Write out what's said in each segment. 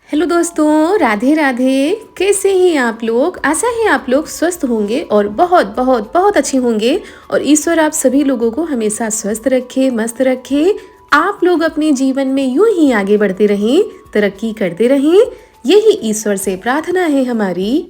Hello दोस्तों, राधे राधे। कैसे हैं आप लोग? आशा है आप लोग स्वस्थ होंगे और बहुत बहुत बहुत अच्छे होंगे। और ईश्वर आप सभी लोगों को हमेशा स्वस्थ रखे, मस्त रखे। आप लोग अपने जीवन में यूं ही आगे बढ़ते रहें, तरक्की करते रहें, यही ईश्वर से प्रार्थना है हमारी।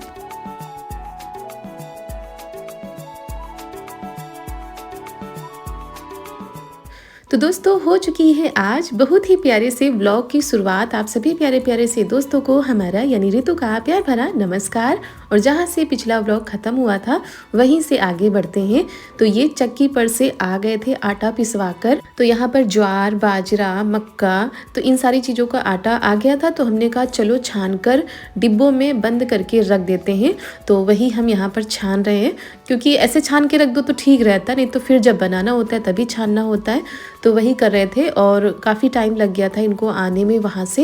तो दोस्तों, हो चुकी है आज बहुत ही प्यारे से व्लॉग की शुरुआत। आप सभी प्यारे प्यारे से दोस्तों को हमारा यानी ऋतु का प्यार भरा नमस्कार। और जहाँ से पिछला व्लॉग ख़त्म हुआ था वहीं से आगे बढ़ते हैं। तो ये चक्की पर से आ गए थे आटा पिसवा कर। तो यहाँ पर ज्वार, बाजरा, मक्का, तो इन सारी चीज़ों का आटा आ गया था। तो हमने कहा चलो छान कर डिब्बों में बंद करके रख देते हैं। तो वही हम यहाँ पर छान रहे हैं, क्योंकि ऐसे छान के रख दो तो ठीक रहता, नहीं तो फिर जब बनाना होता है तभी छानना होता है। तो वही कर रहे थे और काफ़ी टाइम लग गया था इनको आने में वहाँ से।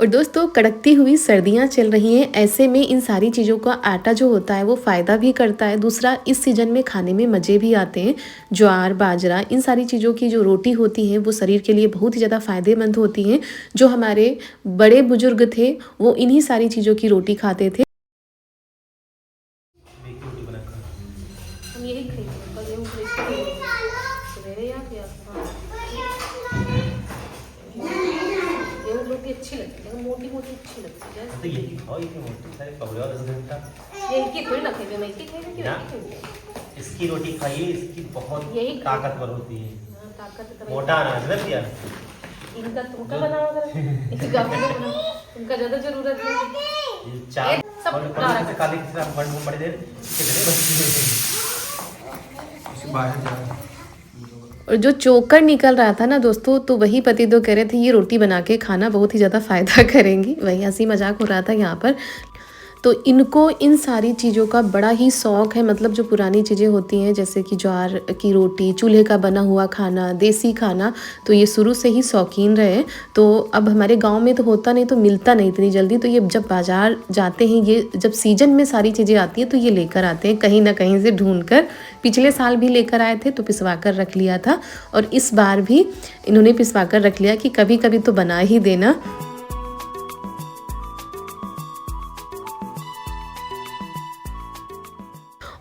और दोस्तों, कड़कती हुई सर्दियाँ चल रही हैं, ऐसे में इन सारी चीज़ों का आटा जो होता है वो फ़ायदा भी करता है। दूसरा, इस सीज़न में खाने में मज़े भी आते हैं। ज्वार, बाजरा, इन सारी चीज़ों की जो रोटी होती है वो शरीर के लिए बहुत ही ज़्यादा फ़ायदेमंद होती हैं। जो हमारे बड़े बुजुर्ग थे वो इन्हीं सारी चीज़ों की रोटी खाते थे। हम यही खरीदेंगे, गेहूँ खरीदेंगे सवेरे या फिर गेहूँ रोटी अच्छी लगती है, मोटी मोटी अच्छी लगती है। तो यही खाओ, ये मोटी सारे पकड़ो 10 घंटा। ये की थोड़ी ना खाएंगे, मैं इसकी खाएंगे कि इसकी रोटी खाइए, इसकी बहुत यही ताकतवर होती है। ताकत मोटा अनाज ना दिया इनका तुमका बनाओ कर इनका बनाओ, उनका ज़्यादा ज़रूरत है। चार सब और रखा काली की तरह बड़ी देर कितने बच्चे बाहर जा रहे हैं। और जो चोकर निकल रहा था ना दोस्तों, तो वही पति तो कह रहे थे ये रोटी बना के खाना, बहुत ही ज़्यादा फ़ायदा करेंगी। वही हंसी मजाक हो रहा था यहाँ पर। तो इनको इन सारी चीज़ों का बड़ा ही शौक़ है। मतलब जो पुरानी चीज़ें होती हैं जैसे कि ज्वार की रोटी, चूल्हे का बना हुआ खाना, देसी खाना, तो ये शुरू से ही शौकीन रहे। तो अब हमारे गांव में तो होता नहीं, तो मिलता नहीं इतनी जल्दी। तो ये जब बाज़ार जाते हैं, ये जब सीजन में सारी चीज़ें आती हैं तो ये लेकर आते हैं कहीं ना कहीं से ढूंढ कर। पिछले साल भी लेकर आए थे तो पिसवा कर रख लिया था, और इस बार भी इन्होंने पिसवा कर रख लिया कि कभी कभी तो बना ही देना।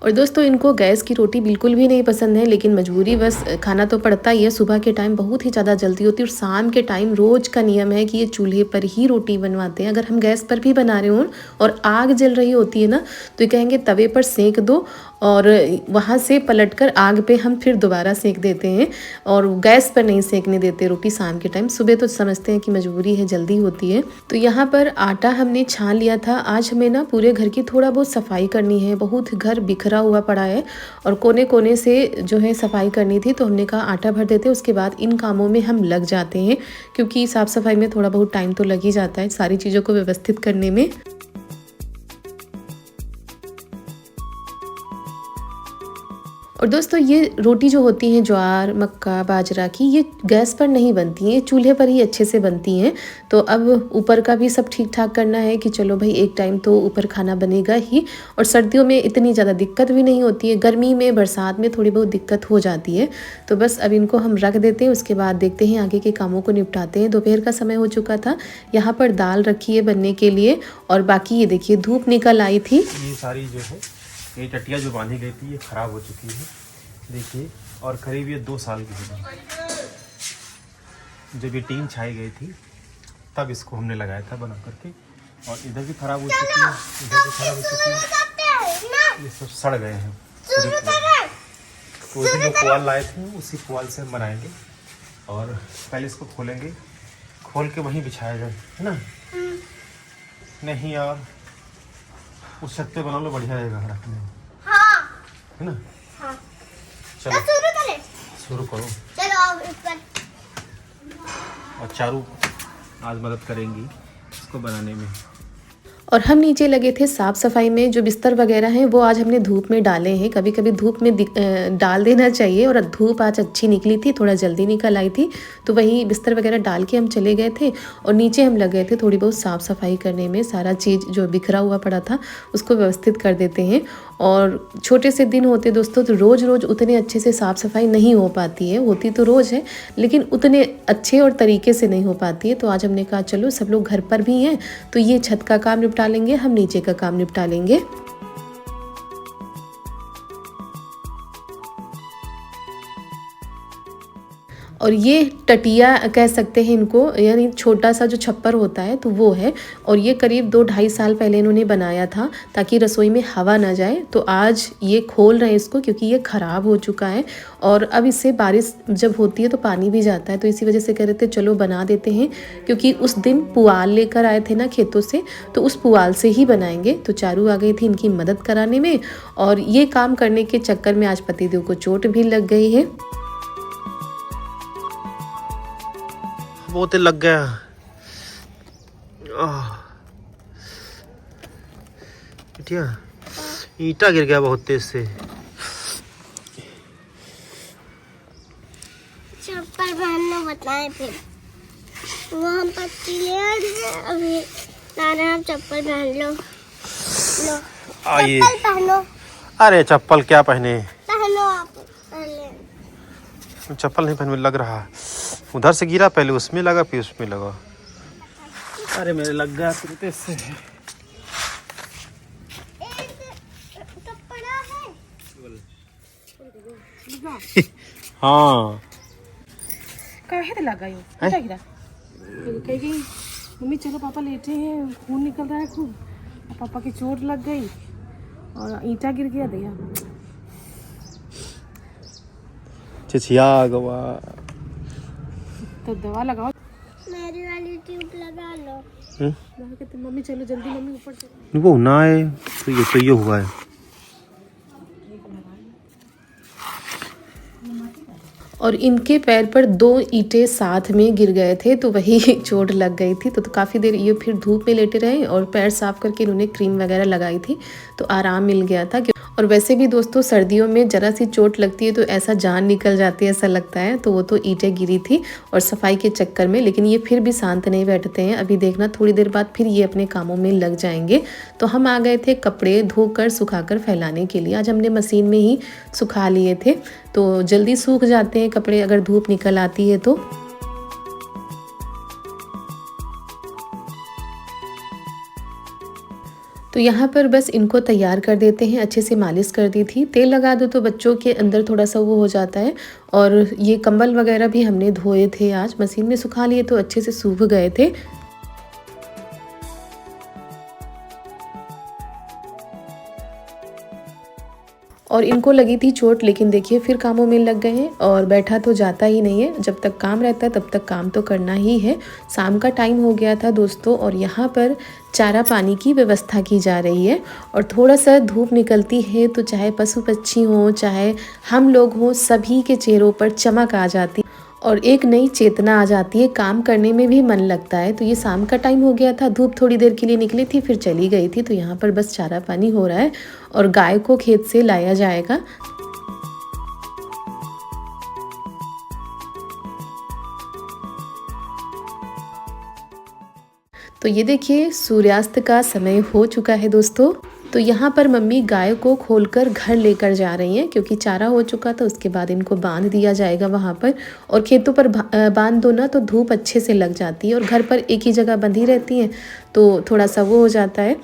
और दोस्तों, इनको गैस की रोटी बिल्कुल भी नहीं पसंद है, लेकिन मजबूरी बस खाना तो पड़ता ही है। सुबह के टाइम बहुत ही ज़्यादा जल्दी होती है और शाम के टाइम रोज़ का नियम है कि ये चूल्हे पर ही रोटी बनवाते हैं। अगर हम गैस पर भी बना रहे हों और आग जल रही होती है ना, तो ये कहेंगे तवे पर सेंक दो, और वहाँ से पलटकर आग पे हम फिर दोबारा सेंक देते हैं। और गैस पर नहीं सेंकने देते रोटी शाम के टाइम। सुबह तो समझते हैं कि मजबूरी है, जल्दी होती है। तो यहाँ पर आटा हमने छान लिया था। आज हमें ना पूरे घर की थोड़ा बहुत सफाई करनी है। बहुत घर बिखरा हुआ पड़ा है और कोने कोने से जो है सफाई करनी थी। तो हमने कहा आटा भर देते, उसके बाद इन कामों में हम लग जाते हैं, क्योंकि साफ़ सफाई में थोड़ा बहुत टाइम तो लग ही जाता है सारी चीज़ों को व्यवस्थित करने में। और दोस्तों, ये रोटी जो होती है ज्वार, मक्का, बाजरा की, ये गैस पर नहीं बनती हैं, चूल्हे पर ही अच्छे से बनती हैं। तो अब ऊपर का भी सब ठीक ठाक करना है कि चलो भाई एक टाइम तो ऊपर खाना बनेगा ही। और सर्दियों में इतनी ज़्यादा दिक्कत भी नहीं होती है, गर्मी में, बरसात में थोड़ी बहुत दिक्कत हो जाती है। तो बस अब इनको हम रख देते हैं, उसके बाद देखते हैं आगे के कामों को निपटाते हैं। दोपहर का समय हो चुका था। यहाँ पर दाल रखी है बनने के लिए, और बाकी ये देखिए धूप निकल आई थी। ये सारी जो है ये टटिया जो बांधी गई थी ये खराब हो चुकी है, देखिए। और करीब ये 2 साल की है। जब ये टीन छाई गई थी तब इसको हमने लगाया था बना करके। और इधर भी खराब हो चुकी है, इधर भी खराब हो चुकी है, ये सब सड़ गए हैं पूरी पुआल। तो उसी जो पुआल लाए थे उसी पुआल से हम बनाएंगे। और पहले इसको खोलेंगे, खोल के वहीं बिछाया जाए, है ना? नहीं यार, उस छत पे बना लो, बढ़िया रहेगा रखने में, है ना? चलो शुरू करो। और चारू आज मदद करेंगी इसको बनाने में। और हम नीचे लगे थे साफ़ सफाई में। जो बिस्तर वगैरह हैं वो आज हमने धूप में डाले हैं। कभी कभी धूप में डाल देना चाहिए, और धूप आज अच्छी निकली थी, थोड़ा जल्दी निकल आई थी, तो वही बिस्तर वगैरह डाल के हम चले गए थे। और नीचे हम लग गए थे थोड़ी बहुत साफ़ सफाई करने में। सारा चीज़ जो बिखरा हुआ पड़ा था उसको व्यवस्थित कर देते हैं। और छोटे से दिन होते दोस्तों, तो रोज़ रोज़ उतने अच्छे से साफ़ सफाई नहीं हो पाती है। होती तो रोज़ है, लेकिन उतने अच्छे और तरीके से नहीं हो पाती है। तो आज हमने कहा चलो सब लोग घर पर भी हैं, तो ये छत का काम निपटा लेंगे, हम नीचे का काम निपटा लेंगे। और ये टटिया कह सकते हैं इनको, यानी छोटा सा जो छप्पर होता है तो वो है। और ये करीब 2-2.5 साल पहले इन्होंने बनाया था ताकि रसोई में हवा ना जाए। तो आज ये खोल रहे हैं इसको, क्योंकि ये ख़राब हो चुका है और अब इससे बारिश जब होती है तो पानी भी जाता है। तो इसी वजह से कह रहे थे चलो बना देते हैं, क्योंकि उस दिन पुआल लेकर आए थे ना खेतों से, तो उस पुआल से ही बनाएंगे। तो चारू आ गई थी इनकी मदद कराने में, और ये काम करने के चक्कर में आज पतिदेव को चोट भी लग गई है। वो तो लग गया। बिटिया ईंटा गिर गया बहुत तेज से। चप्पल पहनना बताएं, फिर वो हम पट्टी ले आए अभी। नाना आप चप्पल पहन लो, लो आइए। चप्पल पहनो। अरे चप्पल क्या पहने, पहनो आप पहले। चप्पल नहीं पहन में लग रहा। उधर से गिरा, पहले उसमें लगा फिर उसमें लगा। अरे मेरे लग गया तेज से। कपड़ा है। हाँ काहे लगा यो क्या गिरा? कहेगी मम्मी चलो पापा लेटे हैं, खून निकल रहा है खूब, पापा की चोट लग गई और ईंटा गिर गया दिया। चिचिया गवा। तो दवा लगाओ। मेरी वाली ट्यूब लगा लो। कहते मम्मी चलो जल्दी, मम्मी ऊपर चलो। वो ना है तो ये हुआ है। और इनके पैर पर 2 ईंटें साथ में गिर गए थे, तो वही चोट लग गई थी। तो काफ़ी देर ये फिर धूप में लेटे रहे और पैर साफ करके इन्होंने क्रीम वगैरह लगाई थी, तो आराम मिल गया था। और वैसे भी दोस्तों सर्दियों में ज़रा सी चोट लगती है तो ऐसा जान निकल जाती है, ऐसा लगता है। तो वो तो ईंटें गिरी थी और सफाई के चक्कर में, लेकिन ये फिर भी शांत नहीं बैठते हैं। अभी देखना थोड़ी देर बाद फिर ये अपने कामों में लग जाएंगे। तो हम आ गए थे कपड़े धोकर सुखाकर फैलाने के लिए। आज हमने मशीन में ही सुखा लिए थे, तो जल्दी सूख जाते हैं कपड़े अगर धूप निकल आती है तो। तो यहाँ पर बस इनको तैयार कर देते हैं। अच्छे से मालिश कर दी थी, तेल लगा दो तो बच्चों के अंदर थोड़ा सा वो हो जाता है। और ये कंबल वगैरह भी हमने धोए थे, आज मशीन में सुखा लिए तो अच्छे से सूख गए थे। और इनको लगी थी चोट, लेकिन देखिए फिर कामों में लग गए हैं। और बैठा तो जाता ही नहीं है, जब तक काम रहता है तब तक काम तो करना ही है। शाम का टाइम हो गया था दोस्तों, और यहाँ पर चारा पानी की व्यवस्था की जा रही है। और थोड़ा सा धूप निकलती है तो चाहे पशु पक्षी हों चाहे हम लोग हों, सभी के चेहरों पर चमक आ जाती और एक नई चेतना आ जाती है। काम करने में भी मन लगता है। तो ये शाम का टाइम हो गया था, धूप थोड़ी देर के लिए निकली थी फिर चली गई थी। तो यहाँ पर बस चारा पानी हो रहा है और गाय को खेत से लाया जाएगा। तो ये देखिए सूर्यास्त का समय हो चुका है दोस्तों। तो यहाँ पर मम्मी गाय को खोलकर घर लेकर जा रही हैं, क्योंकि चारा हो चुका था। उसके बाद इनको बांध दिया जाएगा वहाँ पर। और खेतों पर बांध दो ना तो धूप अच्छे से लग जाती है, और घर पर एक ही जगह बंधी रहती हैं तो थोड़ा सा वो हो जाता है।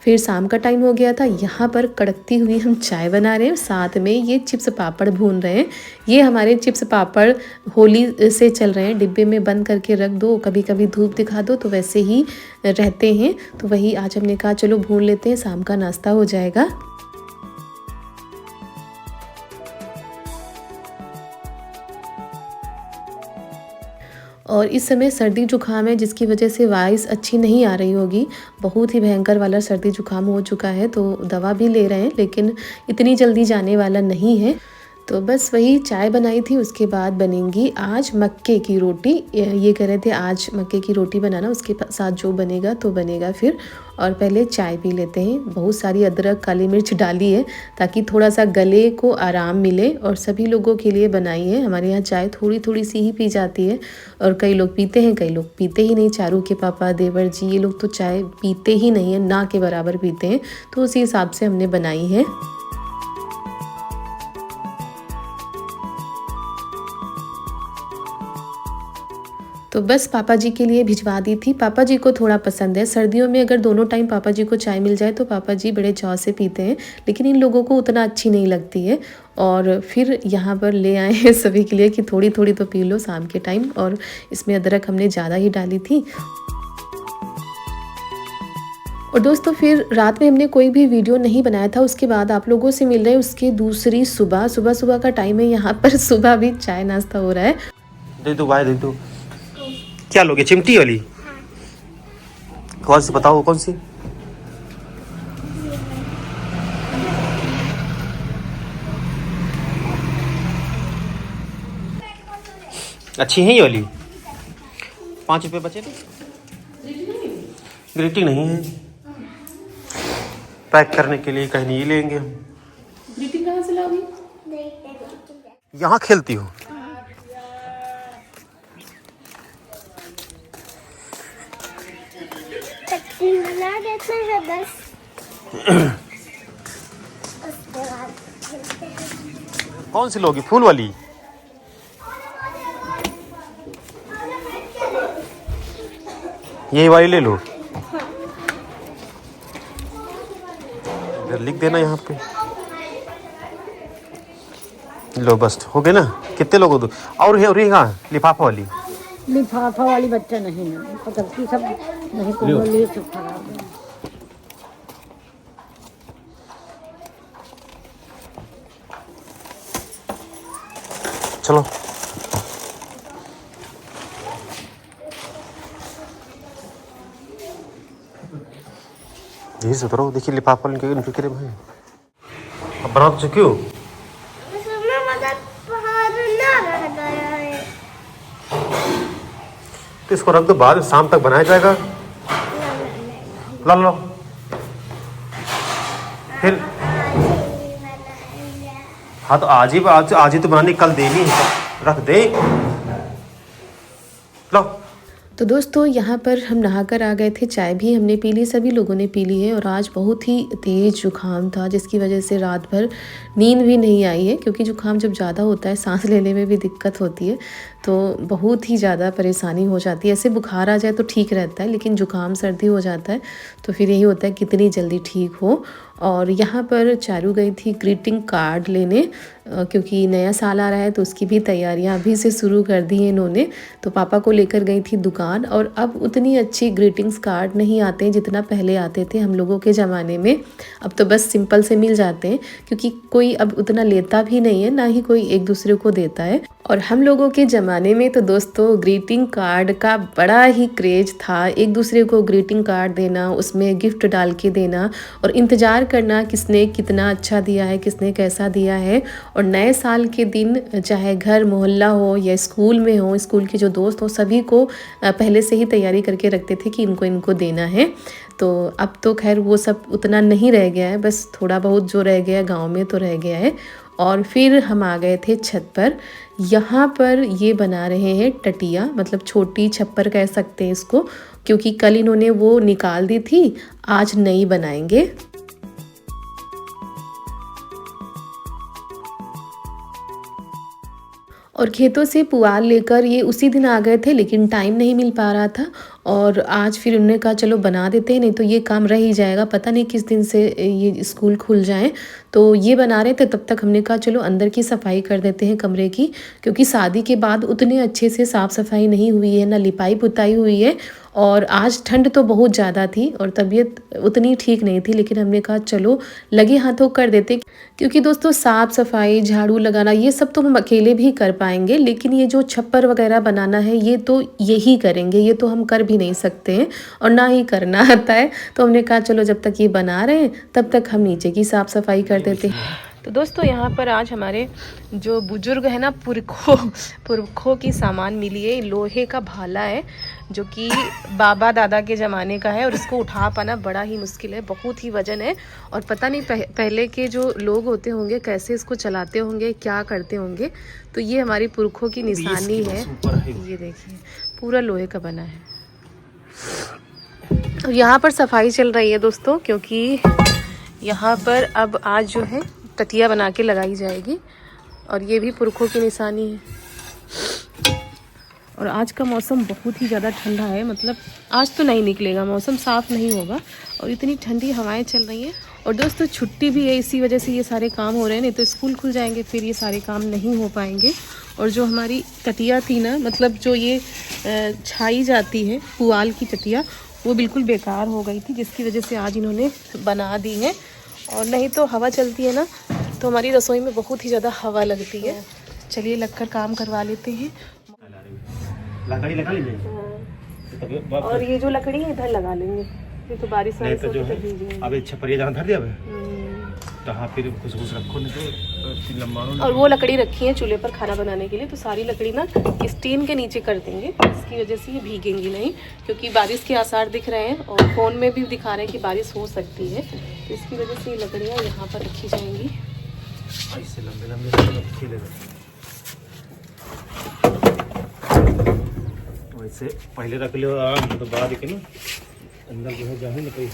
फिर शाम का टाइम हो गया था। यहाँ पर कड़कती हुई हम चाय बना रहे हैं, साथ में ये चिप्स पापड़ भून रहे हैं। ये हमारे चिप्स पापड़ होली से चल रहे हैं, डिब्बे में बंद करके रख दो, कभी कभी धूप दिखा दो तो वैसे ही रहते हैं। तो वही आज हमने कहा चलो भून लेते हैं, शाम का नाश्ता हो जाएगा। और इस समय सर्दी जुकाम है, जिसकी वजह से वॉइस अच्छी नहीं आ रही होगी। बहुत ही भयंकर वाला सर्दी जुकाम हो चुका है, तो दवा भी ले रहे हैं, लेकिन इतनी जल्दी जाने वाला नहीं है। तो बस वही चाय बनाई थी, उसके बाद बनेंगी आज मक्के की रोटी। ये कह रहे थे आज मक्के की रोटी बनाना, उसके साथ जो बनेगा तो बनेगा फिर। और पहले चाय पी लेते हैं। बहुत सारी अदरक काली मिर्च डाली है ताकि थोड़ा सा गले को आराम मिले, और सभी लोगों के लिए बनाई है। हमारे यहाँ चाय थोड़ी थोड़ी सी ही पी जाती है, और कई लोग पीते हैं, कई लोग पीते ही नहीं। चारू के पापा, देवर जी, ये लोग तो चाय पीते ही नहीं है, ना के बराबर पीते हैं। तो उसी हिसाब से हमने बनाई है। तो बस पापा जी के लिए भिजवा दी थी। पापा जी को थोड़ा पसंद है, सर्दियों में अगर दोनों टाइम पापा जी को चाय मिल जाए तो पापा जी बड़े चाव से पीते हैं, लेकिन इन लोगों को उतना अच्छी नहीं लगती है। और फिर यहाँ पर ले आए हैं सभी के लिए कि थोड़ी थोड़ी तो पी लो शाम के टाइम। और इसमें अदरक हमने ज़्यादा ही डाली थी। और दोस्तों फिर रात में हमने कोई भी वीडियो नहीं बनाया था। उसके बाद आप लोगों से मिल रहे हैं उसके दूसरी सुबह का टाइम है। यहाँ पर सुबह भी चाय नाश्ता हो रहा है। दे दो भाई, दे दो। क्या लोगे, चिमटी वाली? कौन सी बताओ, कौन सी? अच्छी है ये वाली? 5 रुपये बचे थे। ग्रीटिंग नहीं है, पैक करने के लिए कहीं नहीं लेंगे हम। ग्रीटिंग कहाँ से लाओगी? यहाँ खेलती हो? बना देते हैं बस। उसके बाद खेलते हैं। कौन सी लोगी, फूल वाली? यही वाली ले लो। इधर लिख देना यहाँ पे। लो बस हो गए ना। कितने लोगों दो? और है कहाँ लिफाफा वाली? लिफाफा वाली बच्चा नहीं है, पतरकी सब नहीं को लिए सब खराब है। चलो यही से उतरो। देखिए लिफाफा इनके करे भाई। अब बना तो चुकी हो? उसमें मतलब बाहर ना रह गया है। तो इसको रख दो, बाद शाम तक बनाया जाएगा। ला लो फिर। हाँ तो आज ही तो बनानी, कल देनी है, रख दे। लो। तो दोस्तों यहाँ पर हम नहाकर आ गए थे। चाय भी हमने पी ली, सभी लोगों ने पी ली है। और आज बहुत ही तेज़ जुकाम था, जिसकी वजह से रात भर नींद भी नहीं आई है। क्योंकि जुकाम जब ज़्यादा होता है सांस लेने में भी दिक्कत होती है, तो बहुत ही ज़्यादा परेशानी हो जाती है। ऐसे बुखार आ जाए तो ठीक रहता है, लेकिन जुकाम सर्दी हो जाता है तो फिर यही होता है कितनी जल्दी ठीक हो। और यहाँ पर चारू गई थी ग्रीटिंग कार्ड लेने, क्योंकि नया साल आ रहा है तो उसकी भी तैयारियां अभी से शुरू कर दी हैं इन्होंने। तो पापा को लेकर गई थी दुकान। और अब उतनी अच्छी ग्रीटिंग्स कार्ड नहीं आते हैं जितना पहले आते थे हम लोगों के ज़माने में। अब तो बस सिंपल से मिल जाते हैं, क्योंकि कोई अब उतना लेता भी नहीं है, ना ही कोई एक दूसरे को देता है। और हम लोगों के ज़माने में तो दोस्तों ग्रीटिंग कार्ड का बड़ा ही क्रेज था। एक दूसरे को ग्रीटिंग कार्ड देना, उसमें गिफ्ट डाल के देना, और इंतज़ार करना किसने कितना अच्छा दिया है, किसने कैसा दिया है। और नए साल के दिन चाहे घर मोहल्ला हो या स्कूल में हो, स्कूल के जो दोस्त हो, सभी को पहले से ही तैयारी करके रखते थे कि इनको देना है। तो अब तो खैर वो सब उतना नहीं रह गया है, बस थोड़ा बहुत जो रह गया गांव में तो रह गया है। और फिर हम आ गए थे छत पर। यहाँ पर ये बना रहे हैं टटिया, मतलब छोटी छप्पर कह सकते हैं इसको, क्योंकि कल इन्होंने वो निकाल दी थी, आज नई बनाएंगे। और खेतों से पुआल लेकर ये उसी दिन आ गए थे, लेकिन टाइम नहीं मिल पा रहा था। और आज फिर उन्होंने कहा चलो बना देते हैं, नहीं तो ये काम रह ही जाएगा, पता नहीं किस दिन से ये स्कूल खुल जाए। तो ये बना रहे थे, तब तक हमने कहा चलो अंदर की सफाई कर देते हैं कमरे की, क्योंकि शादी के बाद उतने अच्छे से साफ़ सफाई नहीं हुई है, ना लिपाई पुताई हुई है। और आज ठंड तो बहुत ज़्यादा थी और तबीयत उतनी ठीक नहीं थी, लेकिन हमने कहा चलो लगे हाथों कर देते, क्योंकि दोस्तों साफ़ सफाई झाड़ू लगाना ये सब तो हम अकेले भी कर पाएंगे, लेकिन ये जो छप्पर वगैरह बनाना है ये तो यही करेंगे, ये तो हम कर भी नहीं सकते हैं और ना ही करना आता है। तो हमने कहा चलो जब तक ये बना रहे हैं तब तक हम नीचे की साफ़ सफाई कर देते हैं। तो दोस्तों यहाँ पर आज हमारे जो बुजुर्ग है ना, पुरखों की सामान मिली है। लोहे का भाला है जो कि बाबा दादा के ज़माने का है और इसको उठा पाना बड़ा ही मुश्किल है, बहुत ही वजन है। और पता नहीं पहले के जो लोग होते होंगे कैसे इसको चलाते होंगे, क्या करते होंगे। तो ये हमारी पुरखों की निशानी है। ये देखिए पूरा लोहे का बना है। और यहाँ पर सफाई चल रही है दोस्तों, क्योंकि यहाँ पर अब आज जो है टटिया बना के लगाई जाएगी। और ये भी पुरखों की निशानी है। और आज का मौसम बहुत ही ज़्यादा ठंडा है, मतलब आज तो नहीं निकलेगा, मौसम साफ़ नहीं होगा और इतनी ठंडी हवाएं चल रही हैं। और दोस्तों छुट्टी भी है, इसी वजह से ये सारे काम हो रहे हैं, नहीं तो स्कूल खुल जाएंगे फिर ये सारे काम नहीं हो पाएंगे। और जो हमारी टटिया थी ना, मतलब जो ये छाई जाती है पुआल की टटिया, वो बिल्कुल बेकार हो गई थी, जिसकी वजह से आज इन्होंने बना दी है। और नहीं तो हवा चलती है ना तो हमारी रसोई में बहुत ही ज़्यादा हवा लगती है। चलिए लगकर काम करवा लेते हैं। लकड़ी लगा लीजिए। और ये जो लकड़ी है इधर लगा लेंगे, ये तो बारिश नहीं तो जो है अब छपरिया जहाँ धर दिया तो हाँ फिर कुछ रखो, नहीं तो लंबा। और वो लकड़ी रखी है चूल्हे पर खाना बनाने के लिए, तो सारी लकड़ी ना स्टीम के नीचे कर देंगे, इसकी वजह से ये भीगेंगी नहीं, क्योंकि बारिश के आसार दिख रहे हैं और फ़ोन में भी दिखा रहे हैं कि बारिश हो सकती है। तो इसकी वजह से ये लकड़ियाँ यहाँ पर रखी जाएंगी। ऐसे लंबे लंबे खेले वैसे पहले रख लो, तो बड़ा दिखे ना अंदर जो है जाए ना कोई।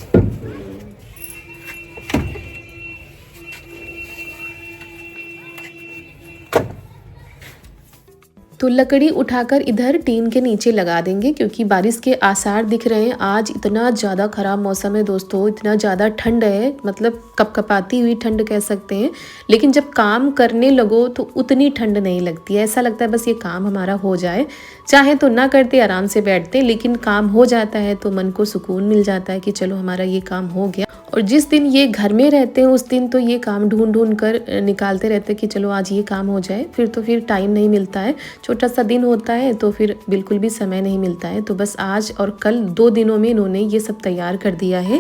तो लकड़ी उठाकर इधर टीन के नीचे लगा देंगे, क्योंकि बारिश के आसार दिख रहे हैं। आज इतना ज़्यादा ख़राब मौसम है दोस्तों, इतना ज़्यादा ठंड है, मतलब कपकपाती हुई ठंड कह सकते हैं। लेकिन जब काम करने लगो तो उतनी ठंड नहीं लगती है, ऐसा लगता है बस ये काम हमारा हो जाए। चाहे तो ना करते, आराम से बैठते, लेकिन काम हो जाता है तो मन को सुकून मिल जाता है कि चलो हमारा ये काम हो गया। और जिस दिन ये घर में रहते हैं उस दिन तो ये काम ढूंढ कर निकालते रहते हैं कि चलो आज ये काम हो जाए, फिर टाइम नहीं मिलता है। छोटा सा दिन होता है तो फिर बिल्कुल भी समय नहीं मिलता है। तो बस आज और कल 2 दिनों में इन्होंने ये सब तैयार कर दिया है।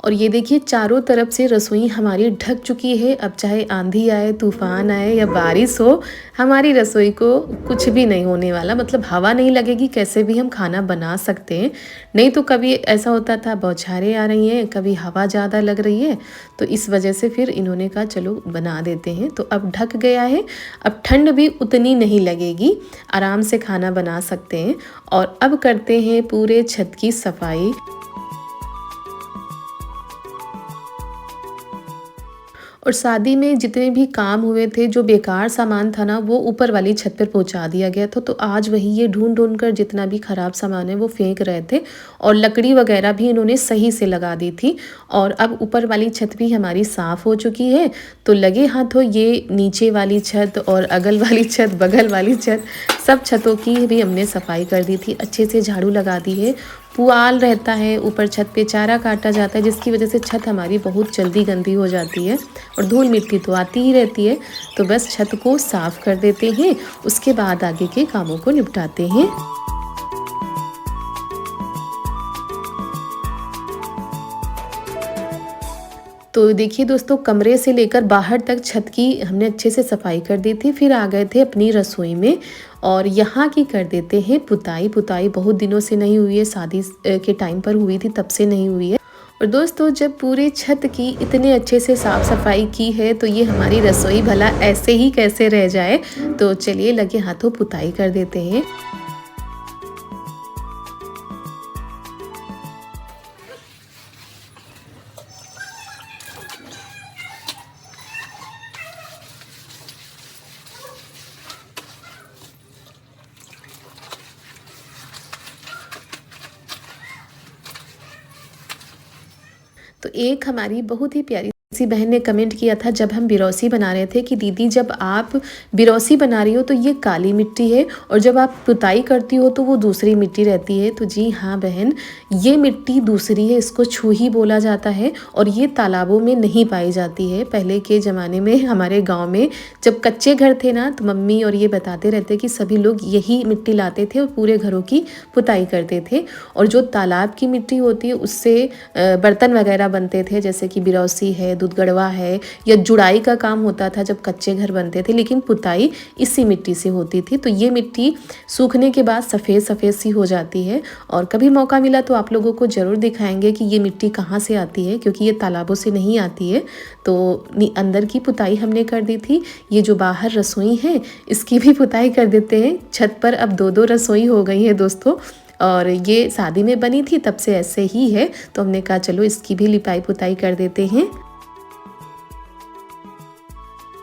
और ये देखिए चारों तरफ से रसोई हमारी ढक चुकी है। अब चाहे आंधी आए, तूफान आए या बारिश हो, हमारी रसोई को कुछ भी नहीं होने वाला, मतलब हवा नहीं लगेगी, कैसे भी हम खाना बना सकते हैं। नहीं तो कभी ऐसा होता था बौछारें आ रही हैं, कभी हवा ज़्यादा लग रही है, तो इस वजह से फिर इन्होंने कहा चलो बना देते हैं। तो अब ढक गया है, अब ठंड भी उतनी नहीं लगेगी, आराम से खाना बना सकते हैं। और अब करते हैं पूरे छत की सफाई। और शादी में जितने भी काम हुए थे, जो बेकार सामान था ना, वो ऊपर वाली छत पर पहुंचा दिया गया था। तो आज वही ये ढूंढ कर जितना भी ख़राब सामान है वो फेंक रहे थे। और लकड़ी वगैरह भी इन्होंने सही से लगा दी थी। और अब ऊपर वाली छत भी हमारी साफ़ हो चुकी है। तो लगे हाथों ये नीचे वाली छत और अगल वाली छत, बगल वाली छत, सब छतों की भी हमने सफाई कर दी थी, अच्छे से झाड़ू लगा दी है। पुआल रहता है ऊपर छत पे, चारा काटा जाता है, जिसकी वजह से छत हमारी बहुत जल्दी गंदी हो जाती है और धूल मिट्टी तो आती ही रहती है। तो बस छत को साफ़ कर देते हैं, उसके बाद आगे के कामों को निपटाते हैं। तो देखिए दोस्तों, कमरे से लेकर बाहर तक छत की हमने अच्छे से सफाई कर दी थी। फिर आ गए थे अपनी रसोई में और यहाँ की कर देते हैं पुताई। पुताई बहुत दिनों से नहीं हुई है, शादी के टाइम पर हुई थी, तब से नहीं हुई है। और दोस्तों जब पूरे छत की इतने अच्छे से साफ़ सफाई की है तो ये हमारी रसोई भला ऐसे ही कैसे रह जाए। तो चलिए लगे हाथों पुताई कर देते हैं। तो एक हमारी बहुत ही प्यारी किसी बहन ने कमेंट किया था जब हम बिरौसी बना रहे थे कि दीदी जब आप बिरौसी बना रही हो तो ये काली मिट्टी है और जब आप पुताई करती हो तो वो दूसरी मिट्टी रहती है। तो जी हाँ बहन, ये मिट्टी दूसरी है, इसको छूही बोला जाता है और ये तालाबों में नहीं पाई जाती है। पहले के ज़माने में हमारे गाँव में जब कच्चे घर थे ना तो मम्मी और ये बताते रहते कि सभी लोग यही मिट्टी लाते थे और पूरे घरों की पुताई करते थे। और जो तालाब की मिट्टी होती है उससे बर्तन वगैरह बनते थे, जैसे कि बिरौसी है, दूध गड़वा है, या जुड़ाई का काम होता था जब कच्चे घर बनते थे, लेकिन पुताई इसी मिट्टी से होती थी। तो ये मिट्टी सूखने के बाद सफ़ेद सफ़ेद सी हो जाती है और कभी मौका मिला तो आप लोगों को ज़रूर दिखाएंगे कि ये मिट्टी कहाँ से आती है, क्योंकि ये तालाबों से नहीं आती है। तो अंदर की पुताई हमने कर दी थी। ये जो बाहर रसोई है इसकी भी पुताई कर देते हैं। छत पर अब 2-2 रसोई हो गई है दोस्तों, और ये शादी में बनी थी तब से ऐसे ही है, तो हमने कहा चलो इसकी भी लिपाई पुताई कर देते हैं।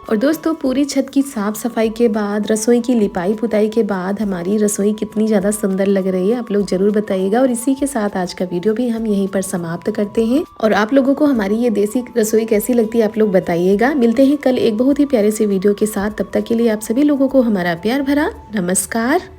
और दोस्तों पूरी छत की साफ़ सफाई के बाद, रसोई की लिपाई पुताई के बाद हमारी रसोई कितनी ज़्यादा सुंदर लग रही है आप लोग ज़रूर बताइएगा। और इसी के साथ आज का वीडियो भी हम यहीं पर समाप्त करते हैं। और आप लोगों को हमारी ये देसी रसोई कैसी लगती है आप लोग बताइएगा। मिलते हैं कल एक बहुत ही प्यारे से वीडियो के साथ, तब तक के लिए आप सभी लोगों को हमारा प्यार भरा नमस्कार।